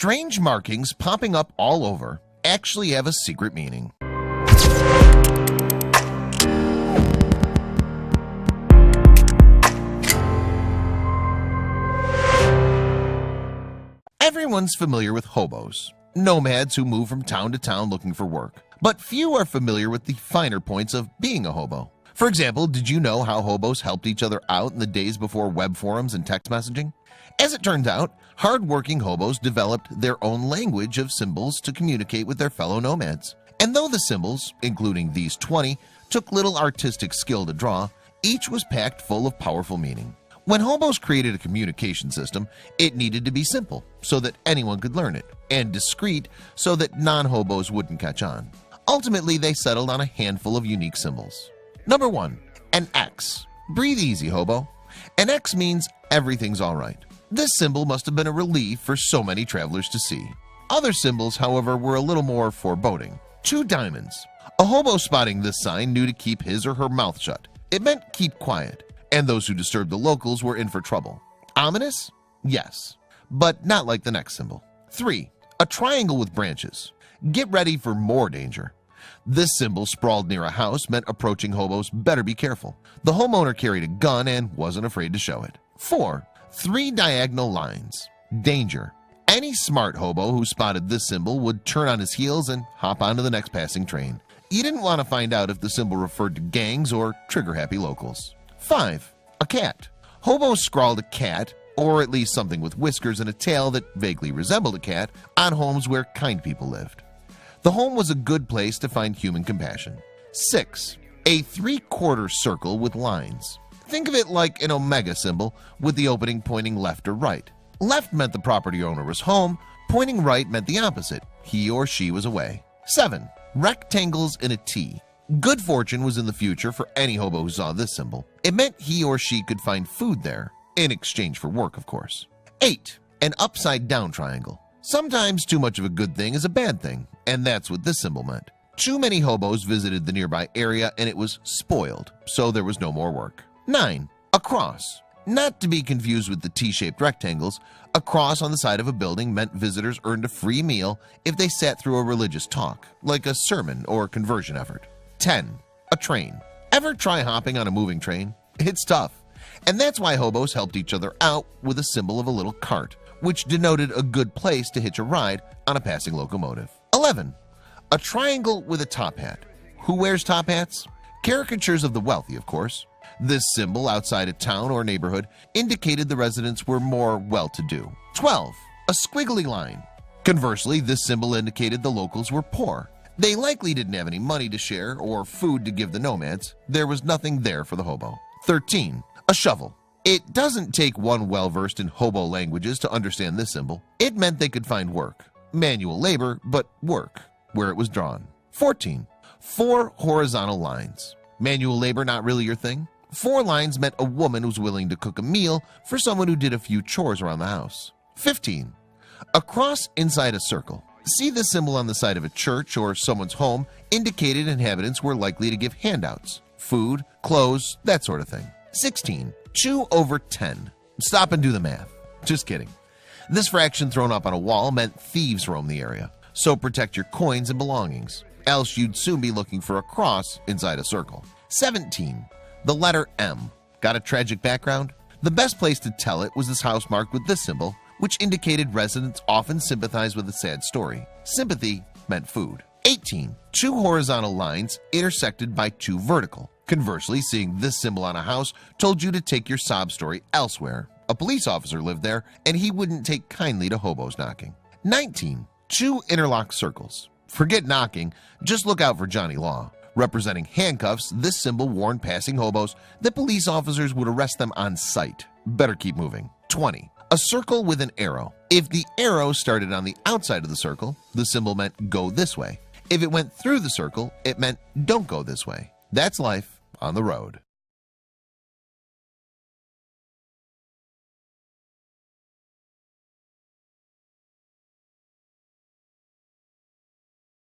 Strange markings popping up all over actually have a secret meaning. Everyone's familiar with hobos, nomads who move from town to town looking for work, but few are familiar with the finer points of being a hobo. For example, did you know how hobos helped each other out in the days before web forums and text messaging? As it turns out, hard-working hobos developed their own language of symbols to communicate with their fellow nomads. And though the symbols, including these 20, took little artistic skill to draw, each was packed full of powerful meaning. When hobos created a communication system, it needed to be simple so that anyone could learn it, and discreet so that non-hobos wouldn't catch on. Ultimately, they settled on a handful of unique symbols. Number 1. An X. Breathe easy, hobo. An X means everything's all right. This symbol must have been a relief for so many travelers to see. Other symbols, however, were a little more foreboding. 2 diamonds. A hobo spotting this sign knew to keep his or her mouth shut. It meant keep quiet, and those who disturbed the locals were in for trouble. Ominous? Yes, but not like the next symbol. 3. A triangle with branches. Get ready for more danger. This symbol sprawled near a house meant approaching hobos better be careful. The homeowner carried a gun and wasn't afraid to show it. 4. 3 diagonal lines. Danger. Any smart hobo who spotted this symbol would turn on his heels and hop onto the next passing train. You didn't want to find out if the symbol referred to gangs or trigger-happy locals. 5. A cat. Hobos scrawled a cat, or at least something with whiskers and a tail that vaguely resembled a cat, on homes where kind people lived. The home was a good place to find human compassion. 6. A 3/4 circle with lines. Think of it like an omega symbol with the opening pointing left or right. Left meant the property owner was home, pointing right meant the opposite, he or she was away. 7. Rectangles in a T. Good fortune was in the future for any hobo who saw this symbol. It meant he or she could find food there, in exchange for work, of course. 8. An upside down triangle. Sometimes too much of a good thing is a bad thing, and that's what this symbol meant. Too many hobos visited the nearby area and it was spoiled, so there was no more work. 9. A cross. Not to be confused with the T-shaped rectangles, a cross on the side of a building meant visitors earned a free meal if they sat through a religious talk, like a sermon or conversion effort. 10. A train. Ever try hopping on a moving train? It's tough, and that's why hobos helped each other out with a symbol of a little cart, which denoted a good place to hitch a ride on a passing locomotive. 11. A triangle with a top hat. Who wears top hats? Caricatures of the wealthy, of course. This symbol outside a town or neighborhood indicated the residents were more well-to-do. 12. A squiggly line. Conversely, this symbol indicated the locals were poor. They likely didn't have any money to share or food to give the nomads. There was nothing there for the hobo. 13. A shovel. It doesn't take one well-versed in hobo languages to understand this symbol. It meant they could find work. Manual labor, but work, where it was drawn. 14. 4 horizontal lines. Manual labor not really your thing? 4 lines meant a woman who was willing to cook a meal for someone who did a few chores around the house. 15. A cross inside a circle. See the symbol on the side of a church or someone's home indicated inhabitants were likely to give handouts, food, clothes, that sort of thing. 16. 2 over 10. Stop and do the math. Just kidding. This fraction thrown up on a wall meant thieves roam the area, so protect your coins and belongings, else you'd soon be looking for a cross inside a circle. 17. The letter M. Got a tragic background? The best place to tell it was this house marked with this symbol, which indicated residents often sympathized with a sad story. Sympathy meant food. 18. 2 horizontal lines intersected by 2 vertical. Conversely, seeing this symbol on a house told you to take your sob story elsewhere. A police officer lived there, and he wouldn't take kindly to hobos knocking. 19. 2 interlocked circles. Forget knocking, just look out for Johnny Law. Representing handcuffs, this symbol warned passing hobos that police officers would arrest them on sight. Better keep moving. 20. A circle with an arrow. If the arrow started on the outside of the circle, the symbol meant go this way. If it went through the circle, it meant don't go this way. That's life on the road.